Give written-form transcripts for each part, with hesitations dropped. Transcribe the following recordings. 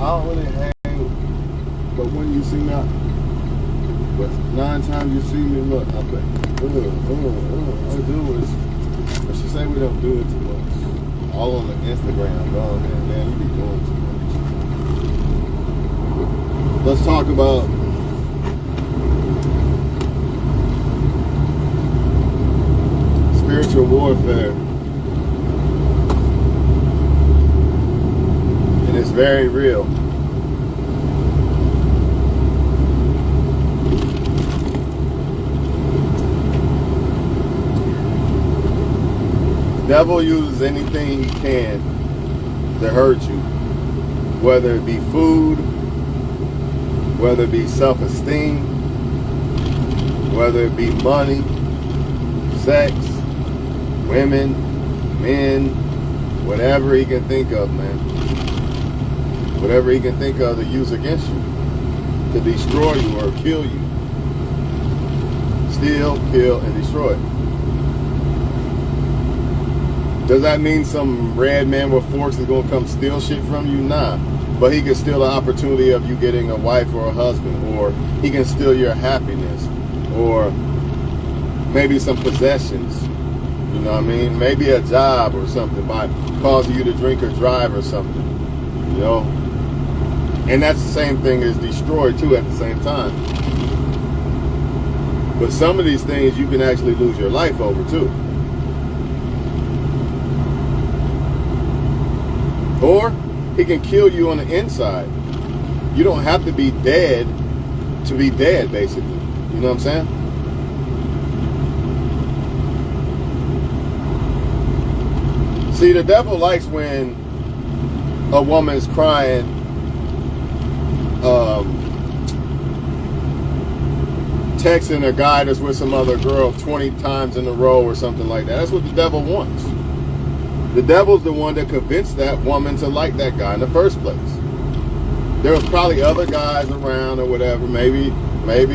don't really hang, but when you see me, but 9 times you see me, look, I bet, all I do is, but she say we don't do it too much. All on the Instagram, go ahead, man, you be doing too much. Let's talk about spiritual warfare. And it's very real. The devil uses anything he can to hurt you, whether it be food, whether it be self-esteem, whether it be money, sex, women, men, whatever he can think of, man. Whatever he can think of to use against you, to destroy you or kill you. Steal, kill, and destroy. Does that mean some red man with forks is going to come steal shit from you? Nah. But he can steal the opportunity of you getting a wife or a husband, or he can steal your happiness, or maybe some possessions. You know what I mean? Maybe a job or something by causing you to drink or drive or something. You know? And that's the same thing as destroy too at the same time. But some of these things you can actually lose your life over too. Or he can kill you on the inside. You don't have to be dead to be dead, basically. You know what I'm saying? See, the devil likes when a woman's crying, texting a guy that's with some other girl 20 times in a row or something like that. That's what the devil wants. The devil's the one that convinced that woman to like that guy in the first place. There was probably other guys around or whatever. Maybe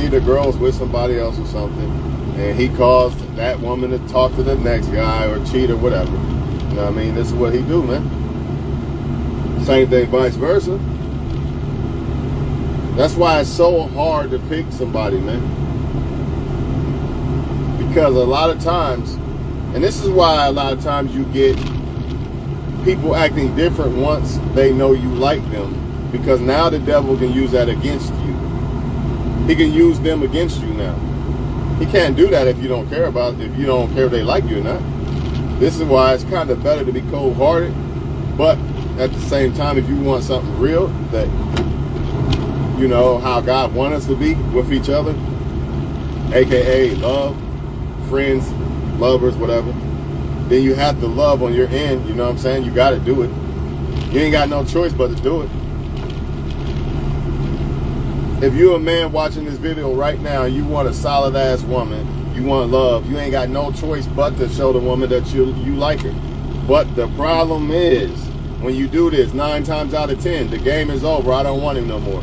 the girl's with somebody else or something, and he caused that woman to talk to the next guy or cheat or whatever. You know what I mean? This is what he do, man. Same thing, vice versa. That's why it's so hard to pick somebody, man. Because a lot of times, and this is why a lot of times you get people acting different once they know you like them, because now the devil can use that against you. He can use them against you now. He can't do that if you don't care if you don't care if they like you or not. This is why it's kind of better to be cold-hearted, but at the same time, if you want something real, that, you know, how God wants us to be with each other, aka love, friends, lovers, whatever, then you have to love on your end. You know what I'm saying? You got to do it. You ain't got no choice but to do it. If you're a man watching this video right now and you want a solid ass woman, you want love, you ain't got no choice but to show the woman that you like her. But the problem is, when you do this, 9 times out of 10, the game is over. I don't want him no more.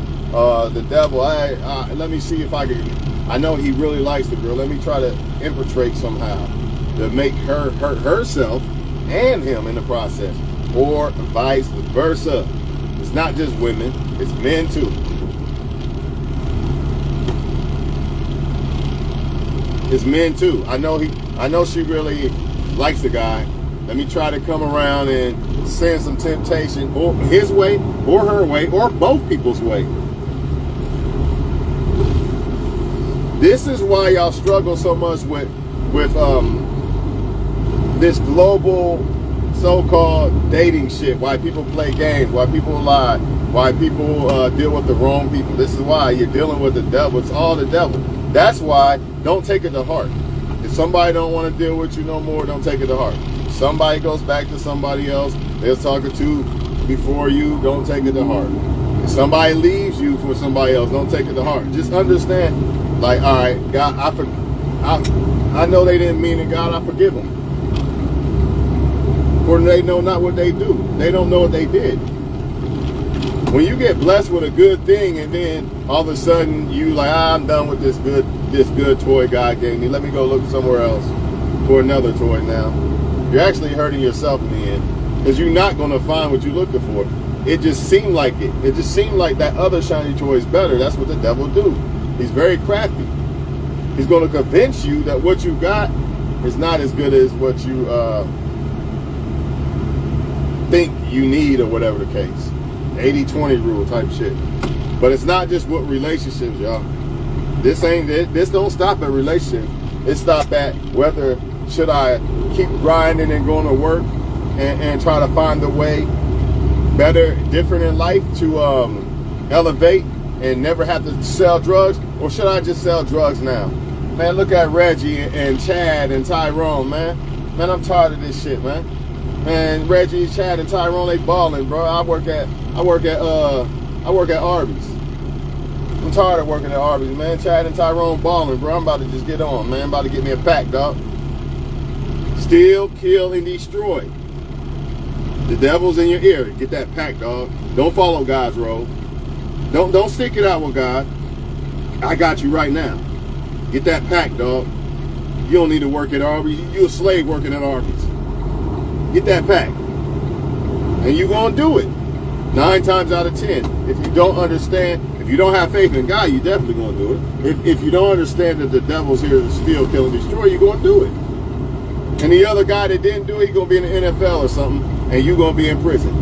The devil, let me see if I can, I know he really likes the girl. Let me try to infiltrate somehow to make her hurt herself and him in the process, or vice versa. It's not just women, it's men too. It's men too. I know she really likes the guy. Let me try to come around and send some temptation, or his way, or her way, or both people's way. This is why y'all struggle so much with this global so-called dating shit. Why people play games, why people lie, why people deal with the wrong people. This is why you're dealing with the devil. It's all the devil. That's why don't take it to heart. If somebody don't want to deal with you no more, don't take it to heart. If somebody goes back to somebody else they was talking to before you, don't take it to heart. If somebody leaves you for somebody else, don't take it to heart. Just understand, like, all right, God, I know they didn't mean it, God, I forgive them. For they know not what they do. They don't know what they did. When you get blessed with a good thing and then all of a sudden you like, I'm done with this good toy God gave me. Let me go look somewhere else for another toy now. You're actually hurting yourself in the end, because you're not going to find what you're looking for. it just seemed like it. It just seemed like that other shiny toy is better. That's what the devil do. He's very crafty. He's going to convince you that what you got is not as good as what you think you need, or whatever the case. 80-20 rule type shit. But it's not just with relationships, y'all. This don't stop at relationships. It stops at whether should I keep grinding and going to work and try to find a way better, different in life to elevate and never have to sell drugs, or should I just sell drugs now? Man, look at Reggie and Chad and Tyrone, man. Man, I'm tired of this shit, man. Man, Reggie, Chad, and Tyrone, they balling, bro. I work at Arby's. I'm tired of working at Arby's, man. Chad and Tyrone balling, bro. I'm about to just get on, man. I'm about to get me a pack, dog. Steal, kill, and destroy. The devil's in your ear. Get that pack, dog. Don't follow God's road. Don't stick it out with God. I got you right now. Get that pack, dog. You don't need to work at Arby's. You a slave working at Arby's. Get that pack. And you're going to do it. 9 times out of 10. If you don't understand, if you don't have faith in God, you're definitely going to do it. If you don't understand that the devil's here to steal, kill, and destroy, you're going to do it. And the other guy that didn't do it, he's going to be in the NFL or something, and you're going to be in prison.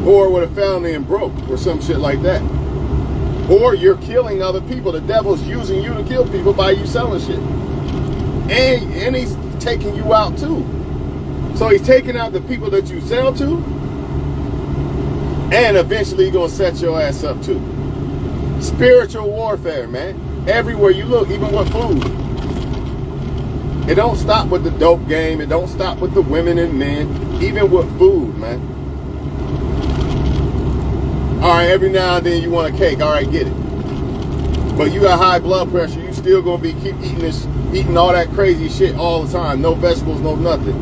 Or with a felony and broke, or some shit like that. Or you're killing other people. The devil's using you to kill people by you selling shit. And he's taking you out too. So he's taking out the people that you sell to, and eventually he's going to set your ass up too. Spiritual warfare, man. Everywhere you look, even with food. It don't stop with the dope game. It don't stop with the women and men. Even with food, man. All right, every now and then you want a cake. All right, get it. But you got high blood pressure. You still going to be keep eating all that crazy shit all the time. No vegetables, no nothing.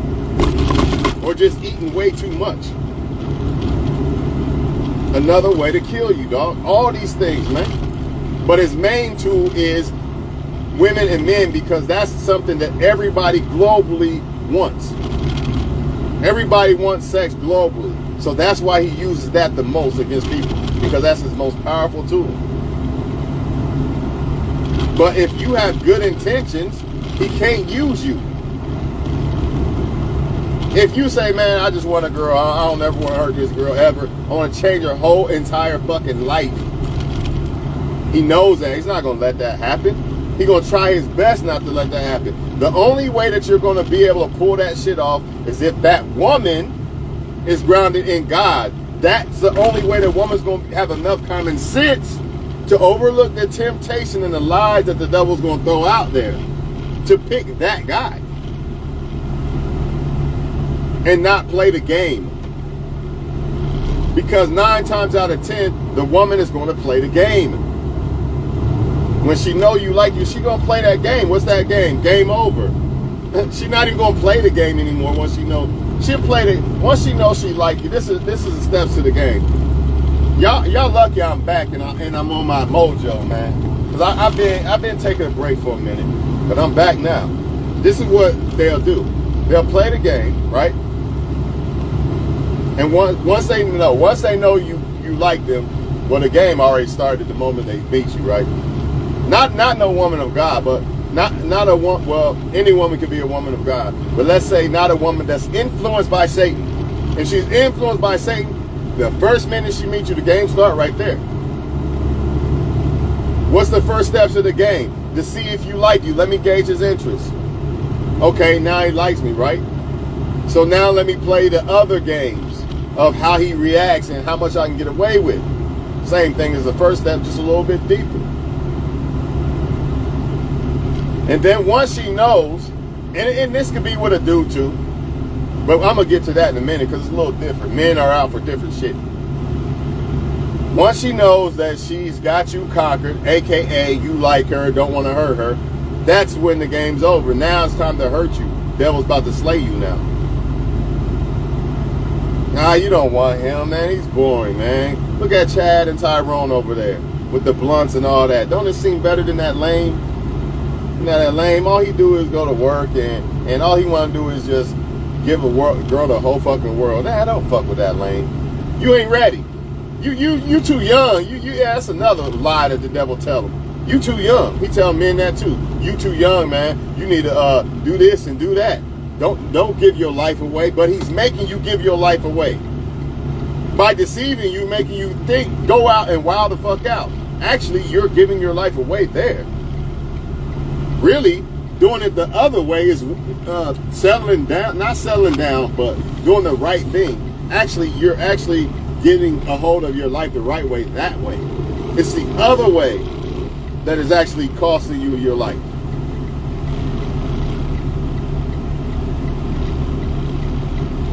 Or just eating way too much. Another way to kill you, dog. All these things, man. But his main tool is women and men, because that's something that everybody globally wants. Everybody wants sex globally. So that's why he uses that the most against people, because that's his most powerful tool. But if you have good intentions, he can't use you. If you say, man, I just want a girl, I don't ever want to hurt this girl ever, I want to change her whole entire fucking life. He knows that. He's not going to let that happen. He's going to try his best not to let that happen. The only way that you're going to be able to pull that shit off is if that woman is grounded in God. That's the only way that woman's going to have enough common sense to overlook the temptation and the lies that the devil's going to throw out there to pick that guy and not play the game. Because 9 times out of 10, the woman is going to play the game. When she know you like you, she going to play that game. What's that game? Game over. She's not even going to play the game anymore once she know. She'll play it once she knows she like you. This is the steps to the game. Y'all lucky I'm back and I'm on my mojo, man. Cause I've been taking a break for a minute, but I'm back now. This is what they'll do. They'll play the game, right? And once they know you like them, well, the game already started the moment they beat you, right? Not no woman of God, but not a woman. Well, any woman can be a woman of God, but let's say not a woman that's influenced by Satan. If she's influenced by Satan, the first minute she meets you, the game start right there. What's the first steps of the game? To see if you like you. Let me gauge his interest. Okay, now he likes me, right? So now let me play the other games of how he reacts and how much I can get away with. Same thing as the first step, just a little bit deeper. And then once she knows, and this could be with a dude too, but I'm going to get to that in a minute because it's a little different. Men are out for different shit. Once she knows that she's got you conquered, aka you like her, don't want to hurt her, that's when the game's over. Now it's time to hurt you. Devil's about to slay you now. Nah, you don't want him, man. He's boring, man. Look at Chad and Tyrone over there with the blunts and all that. Don't it seem better than that lame? Now that lame, all he do is go to work and all he want to do is just give a girl the whole fucking world. Nah, don't fuck with that lame. You ain't ready. You too young. Yeah, that's another lie that the devil tell them. You too young. He tell men that too. You too young, man. You need to do this and do that. Don't give your life away. But he's making you give your life away. By deceiving you, making you think, go out and wild the fuck out. Actually, you're giving your life away there. Really, doing it the other way is settling down, not settling down, but doing the right thing. Actually, you're actually getting a hold of your life the right way, that way. It's the other way that is actually costing you your life.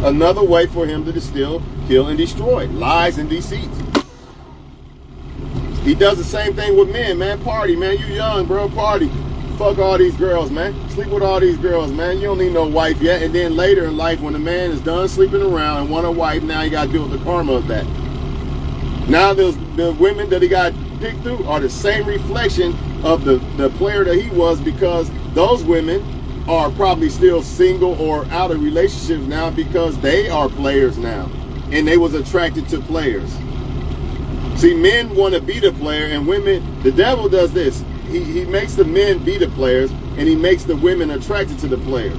Another way for him to distill, kill, and destroy. Lies and deceits. He does the same thing with men, man. Party, man. You young, bro. Party. Fuck all these girls, man. Sleep with all these girls, man. You don't need no wife yet. And then later in life, when the man is done sleeping around and want a wife, now you got to deal with the karma of that. Now the women that he got picked through are the same reflection of the player that he was, because those women are probably still single or out of relationships now because they are players now. And they was attracted to players. See, men want to be the player, and women, the devil does this. He makes the men be the players, and he makes the women attracted to the players.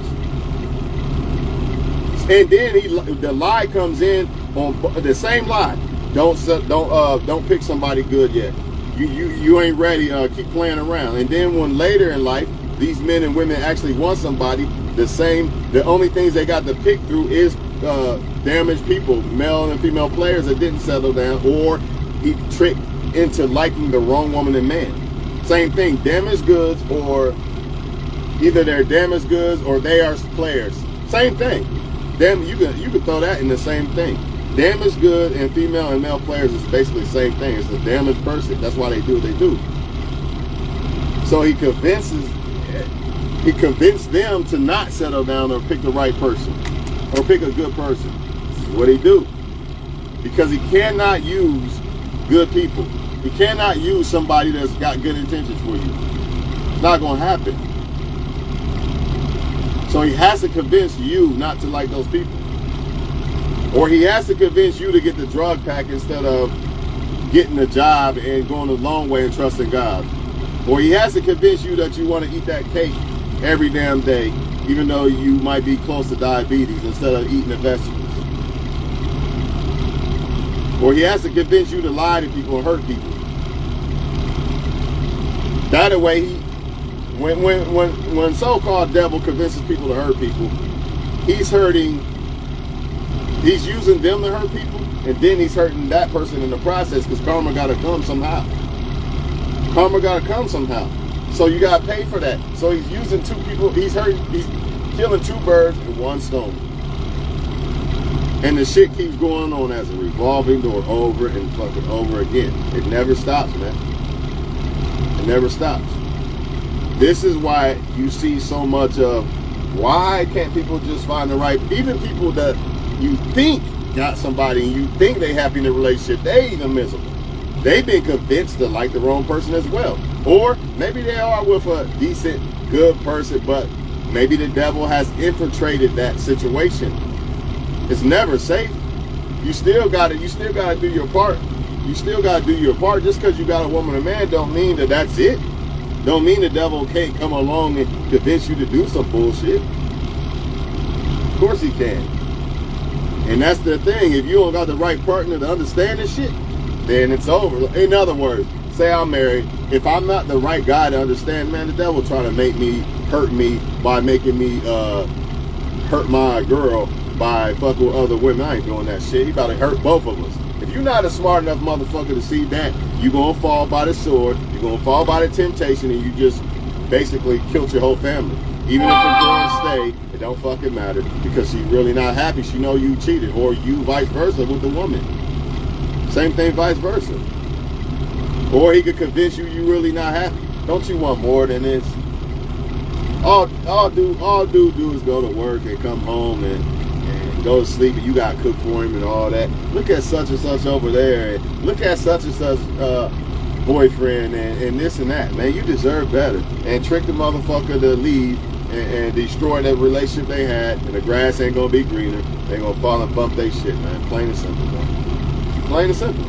And then the lie comes in on the same lie. Don't pick somebody good yet. You ain't ready. Keep playing around. And then when later in life, these men and women actually want somebody, the only things they got to pick through is damaged people, male and female players that didn't settle down, or he tricked into liking the wrong woman and man. Same thing, damaged goods, or either they're damaged goods or they are players. Same thing. You can throw that in the same thing. Damaged good and female and male players is basically the same thing. It's a damaged person. That's why they do what they do. So he convinced them to not settle down or pick the right person or pick a good person. This is what he do. Because he cannot use good people. He cannot use somebody that's got good intentions for you. It's not going to happen. So he has to convince you not to like those people. Or he has to convince you to get the drug pack instead of getting a job and going a long way and trusting God. Or he has to convince you that you want to eat that cake every damn day, even though you might be close to diabetes, instead of eating the vegetables. Or he has to convince you to lie to people and hurt people. That way, when so-called devil convinces people to hurt people, he's using them to hurt people, and then he's hurting that person in the process, because karma got to come somehow. Karma got to come somehow. So you got to pay for that. So he's using two people, he's killing two birds with one stone. And the shit keeps going on as a revolving door, over and fucking over again. It never stops, man. It never stops. This is why you see so much of, why can't people just find the right, even people that you think got somebody and you think they happy in a relationship, they even miserable. They've been convinced to like the wrong person as well. Or maybe they are with a decent, good person, but maybe the devil has infiltrated that situation. It's never safe. You still gotta do your part. You still gotta do your part. Just because you got a woman or man don't mean that that's it. Don't mean the devil can't come along and convince you to do some bullshit. Of course he can. And that's the thing. If you don't got the right partner to understand this shit, then it's over. In other words, say I'm married. If I'm not the right guy to understand, man, the devil trying to make me hurt me by making me hurt my girl by fucking with other women. I ain't doing that shit. He about to hurt both of us. If you're not a smart enough motherfucker to see that, you're going to fall by the sword, you're going to fall by the temptation, and you just basically killed your whole family. Even if the girl stay, it don't fucking matter, because she's really not happy. She know you cheated, or you vice versa with the woman. Same thing vice versa. Or he could convince you really not happy. Don't you want more than this? All dude do is go to work and come home and go to sleep, and you got to cook for him and all that. Look at such and such over there, and look at such and such boyfriend and this and that. Man, you deserve better. And trick the motherfucker to leave and destroy that relationship they had, and the grass ain't gonna be greener. They gonna fall and bump their shit, man. Plain and simple, man. Plain and simple.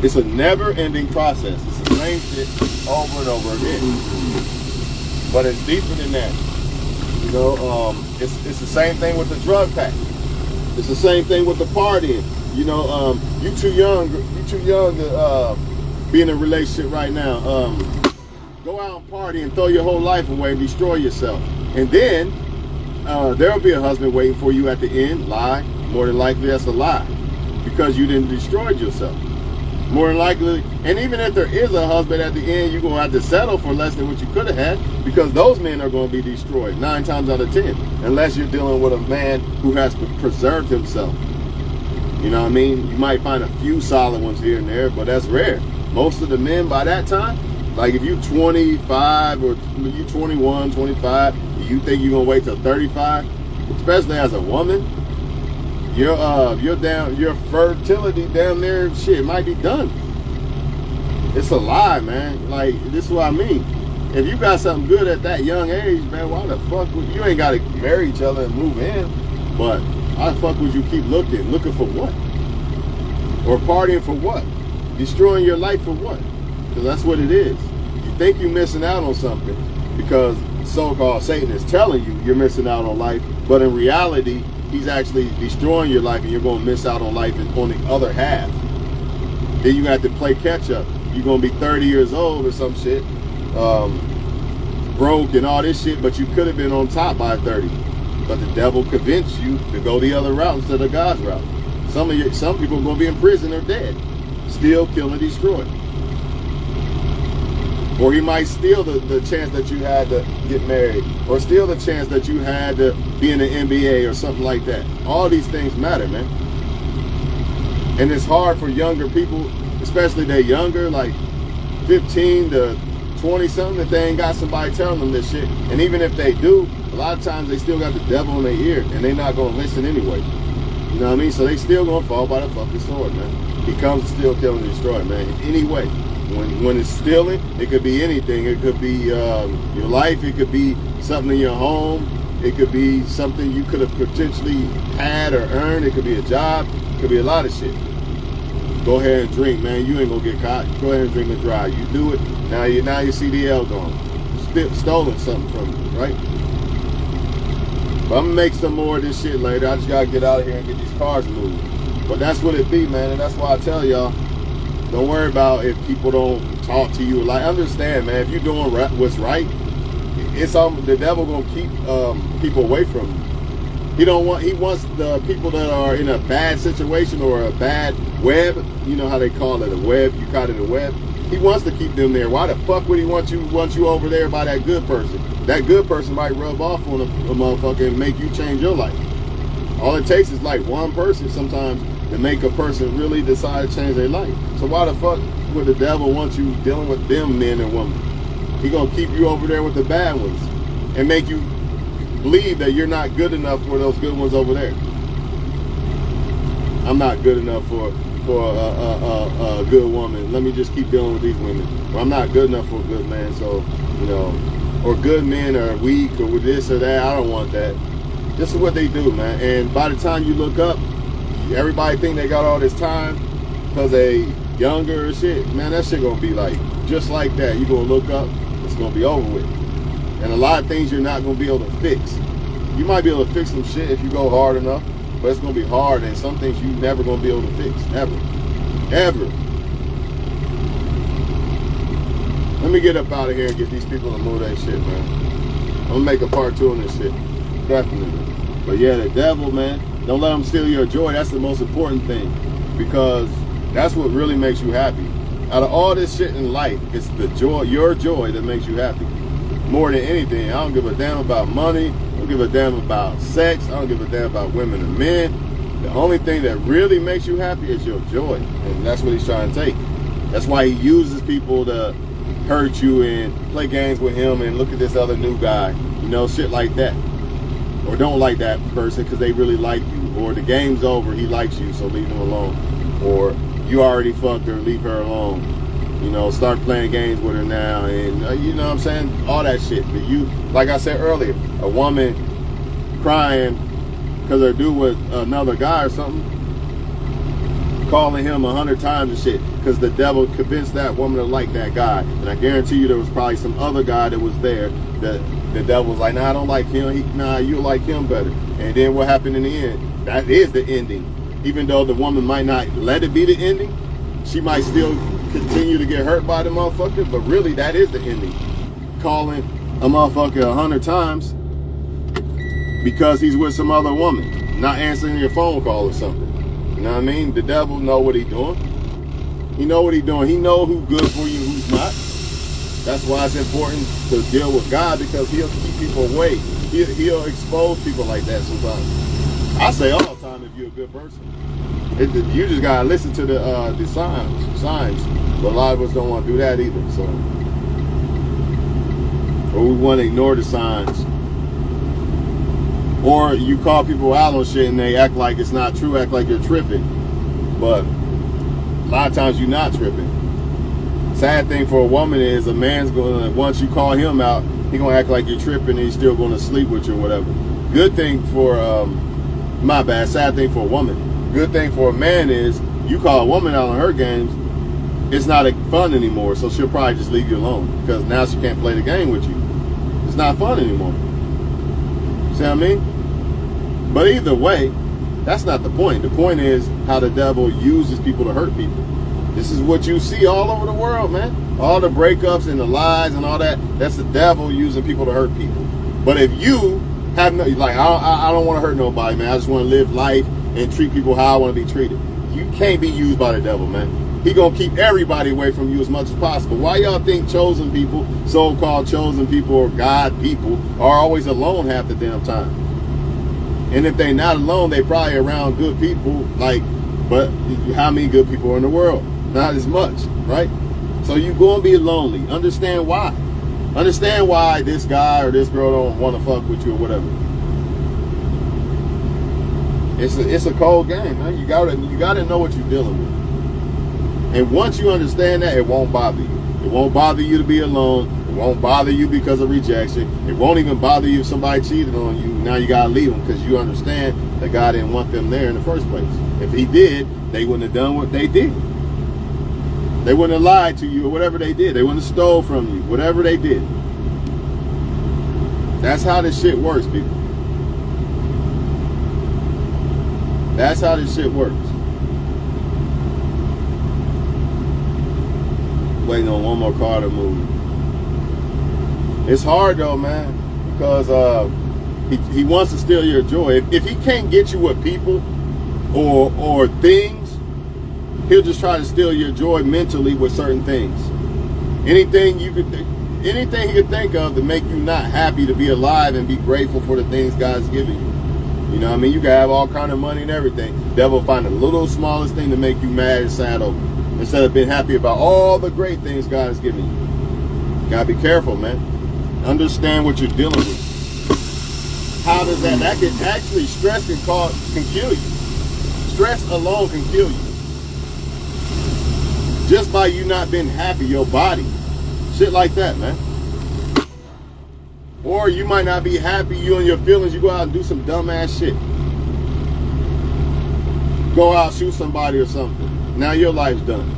It's a never-ending process. It's the same shit over and over again. But it's deeper than that. You know, it's the same thing with the drug pack. It's the same thing with the partying. You know, you too young to be in a relationship right now. Go out and party and throw your whole life away and destroy yourself. And then there'll be a husband waiting for you at the end. Lie. More than likely that's a lie. Because you didn't destroy yourself. More than likely, and even if there is a husband at the end, you're going to have to settle for less than what you could have had, because those men are going to be destroyed 9 times out of 10, unless you're dealing with a man who has preserved himself. You know what I mean? You might find a few solid ones here and there, but that's rare. Most of the men by that time, like if you're 25 or you're 21, 25, you think you're going to wait till 35, especially as a woman, your fertility down there, shit, might be done. It's a lie, man. Like, this is what I mean. If you got something good at that young age, man, why the fuck would you ain't gotta marry each other and move in, but why the fuck would you keep looking for what? Or partying for what? Destroying your life for what? Because that's what it is. You think you're missing out on something because so-called Satan is telling you you're missing out on life, but in reality, he's actually destroying your life, and you're going to miss out on life on the other half. Then you have to play catch up. You're going to be 30 years old or some shit, broke and all this shit, but you could have been on top by 30. But the devil convinced you to go the other route instead of God's route. Some people are going to be in prison or dead, still kill and destroy. Or he might steal the chance that you had to get married, or steal the chance that you had to be in the NBA or something like that. All these things matter, man. And it's hard for younger people, especially they're younger, like 15 to 20 something, if they ain't got somebody telling them this shit. And even if they do, a lot of times they still got the devil in their ear, and they're not going to listen anyway. You know what I mean? So they still going to fall by the fucking sword, man. He comes to steal, kill, and destroy, man, in any way. When it's stealing, it could be anything. It could be your life. It could be something in your home. It could be something you could have potentially had or earned. It could be a job. It could be a lot of shit. Go ahead and drink, man. You ain't gonna get caught. Go ahead and drink and drive. You do it, now your CDL gone. Stolen something from you, right? But I'm gonna make some more of this shit later. I just gotta get out of here and get these cars moved. But that's what it be, man. And that's why I tell y'all, don't worry about if people don't talk to you. Like, understand, man, if you're doing what's right, it's the devil gonna keep people away from you. He wants the people that are in a bad situation or a bad web. You know how they call it, a web. You caught it a web. He wants to keep them there. Why the fuck would he want you over there by that good person? That good person might rub off on a motherfucker and make you change your life. All it takes is like one person sometimes to make a person really decide to change their life. So why the fuck would the devil want you dealing with them men and women? He gonna keep you over there with the bad ones and make you believe that you're not good enough for those good ones over there. I'm not good enough for a good woman. Let me just keep dealing with these women. Well, I'm not good enough for a good man, so, you know, or good men are weak or with this or that. I don't want that. This is what they do, man. And by the time you look up, everybody think they got all this time because they younger or shit. Man, that shit gonna be like, just like that. You gonna look up, it's gonna be over with. And a lot of things you're not gonna be able to fix. You might be able to fix some shit if you go hard enough, but it's gonna be hard, and some things you never gonna be able to fix, ever. Ever. Let me get up out of here and get these people to move that shit, man. I'm gonna make a part 2 on this shit. Definitely. But yeah, the devil, man, don't let them steal your joy. That's the most important thing, because that's what really makes you happy. Out of all this shit in life, it's the joy, your joy, that makes you happy. More than anything. I don't give a damn about money. I don't give a damn about sex. I don't give a damn about women and men. The only thing that really makes you happy is your joy. And that's what he's trying to take. That's why he uses people to hurt you and play games with him and look at this other new guy. You know, shit like that. Or don't like that person because they really like you. Or the game's over, he likes you, so leave him alone. Or you already fucked her, leave her alone. You know, start playing games with her now, and you know what I'm saying? All that shit. But you, like I said earlier, a woman crying because her dude with another guy or something, calling him 100 times and shit, because the devil convinced that woman to like that guy. And I guarantee you there was probably some other guy that was there that the devil was like, nah, I don't like him. Nah, you like him better. And then what happened in the end? That is the ending. Even though the woman might not let it be the ending, she might still continue to get hurt by the motherfucker, but really that is the ending. Calling a motherfucker 100 times because he's with some other woman, not answering your phone call or something. You know what I mean? The devil know what he doing. He know what he doing. He know who's good for you, who's not. That's why it's important to deal with God, because he'll keep people away. He'll expose people like that sometimes. I say all the time, if you're a good person, you just gotta listen to the signs. But a lot of us don't want to do that either. So, or we want to ignore the signs. Or you call people out on shit and they act like it's not true, act like you're tripping. But a lot of times you're not tripping. Sad thing for a woman is a man's gonna, once you call him out, he gonna act like you're tripping and he's still gonna sleep with you or whatever. Good thing for, sad thing for a woman. Good thing for a man is you call a woman out on her games, it's not fun anymore, so she'll probably just leave you alone because now she can't play the game with you. It's not fun anymore. See what I mean? But either way, that's not the point. The point is how the devil uses people to hurt people. This is what you see all over the world, man. All the breakups and the lies and all that, that's the devil using people to hurt people. But if you have no, like, I don't want to hurt nobody, man. I just want to live life and treat people how I want to be treated. You can't be used by the devil, man. He gonna keep everybody away from you as much as possible. Why y'all think chosen people, so-called chosen people or God people, are always alone half the damn time? And if they not alone, they probably around good people. Like, but how many good people are in the world? Not as much, right? So you gonna be lonely. Understand why. Understand why this guy or this girl don't want to fuck with you or whatever. It's a cold game, man. You gotta know what you're dealing with. And once you understand that, it won't bother you. It won't bother you to be alone. It won't bother you because of rejection. It won't even bother you if somebody cheated on you. Now you gotta leave them because you understand that God didn't want them there in the first place. If he did, they wouldn't have done what they did. They wouldn't have lied to you or whatever they did. They wouldn't have stole from you, whatever they did. That's how this shit works, people. That's how this shit works. Waiting on one more car to move. It's hard though, man, because he wants to steal your joy. If he can't get you with people or things, he'll just try to steal your joy mentally with certain things. Anything he could think of to make you not happy to be alive and be grateful for the things God's given you. You know what I mean? You can have all kind of money and everything. Devil find the little smallest thing to make you mad and sad over, instead of being happy about all the great things God has given you. Gotta be careful, man. Understand what you're dealing with. How does that can actually, stress can kill you. Stress alone can kill you. Just by you not being happy, your body. Shit like that, man. Or you might not be happy, you and your feelings, you go out and do some dumbass shit. Go out, shoot somebody or something. Now your life's done.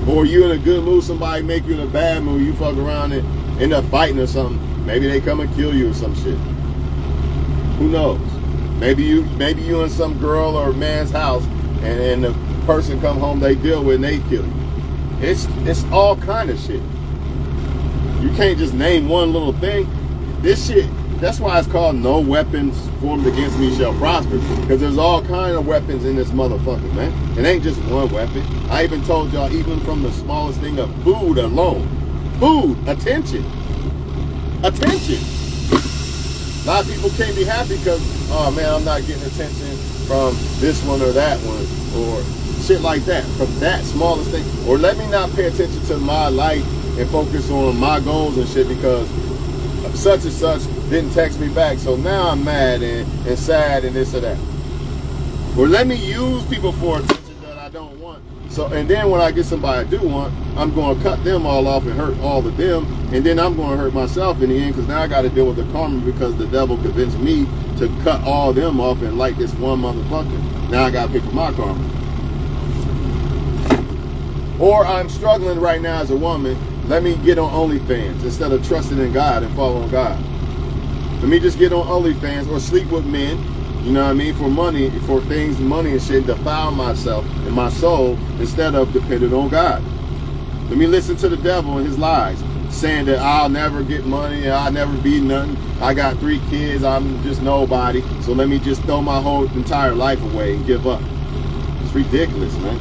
Or you in a good mood, somebody make you in a bad mood, you fuck around and end up fighting or something. Maybe they come and kill you or some shit. Who knows? Maybe you in some girl or man's house and the person come home they deal with and they kill you. It's all kind of shit. You can't just name one little thing. This shit, that's why it's called no weapons formed against me shall prosper. Because there's all kind of weapons in this motherfucker, man. It ain't just one weapon. I even told y'all, even from the smallest thing of food alone. Food, attention. Attention. A lot of people can't be happy because, oh man, I'm not getting attention from this one or that one. Or shit like that. From that smallest thing. Or let me not pay attention to my life and focus on my goals and shit because such and such didn't text me back, so now I'm mad and sad and this or that. Or let me use people for attention that I don't want So, and then when I get somebody I do want, I'm going to cut them all off and hurt all of them, and then I'm going to hurt myself in the end, because now I got to deal with the karma because the devil convinced me to cut all them off and like this one motherfucker. Now I got to pay for my karma. Or I'm struggling right now as a woman. Let me get on OnlyFans instead of trusting in God and following God. Let me just get on OnlyFans or sleep with men, you know what I mean, for money, for things, money and shit, defile myself and my soul instead of depending on God. Let me listen to the devil and his lies, saying that I'll never get money, I'll never be nothing, I got 3 kids, I'm just nobody, so let me just throw my whole entire life away and give up. It's ridiculous, man.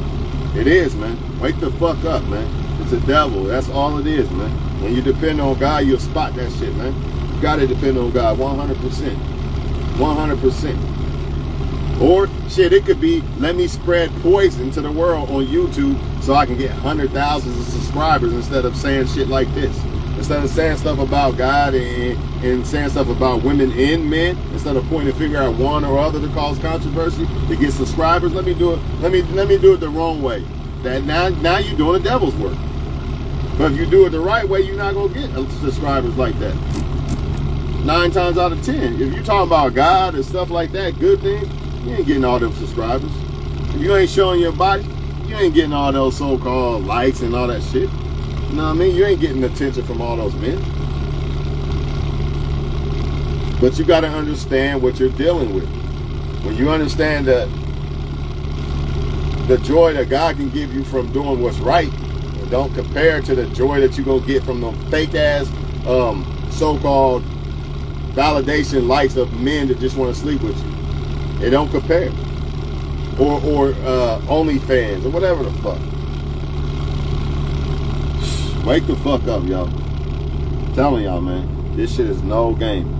It is, man. Wake the fuck up, man. It's a devil. That's all it is, man. When you depend on God, you'll spot that shit, man. You gotta depend on God 100%. 100%. Or, shit, it could be, let me spread poison to the world on YouTube so I can get 100,000 of subscribers instead of saying shit like this. Instead of saying stuff about God and saying stuff about women and men, instead of pointing a finger at one or other to cause controversy to get subscribers, let me do it. Let me do it the wrong way. That now you're doing the devil's work. But if you do it the right way, you're not gonna get subscribers like that. 9 times out of 10, if you're talking about God and stuff like that, good things, you ain't getting all them subscribers. If you ain't showing your body, you ain't getting all those so-called likes and all that shit. You know what I mean? You ain't getting attention from all those men. But you got to understand what you're dealing with. When you understand that the joy that God can give you from doing what's right, don't compare to the joy that you're going to get from the fake-ass so-called validation likes of men that just want to sleep with you. It don't compare. Or OnlyFans or whatever the fuck. Wake the fuck up, y'all. I'm telling y'all, man. This shit is no game.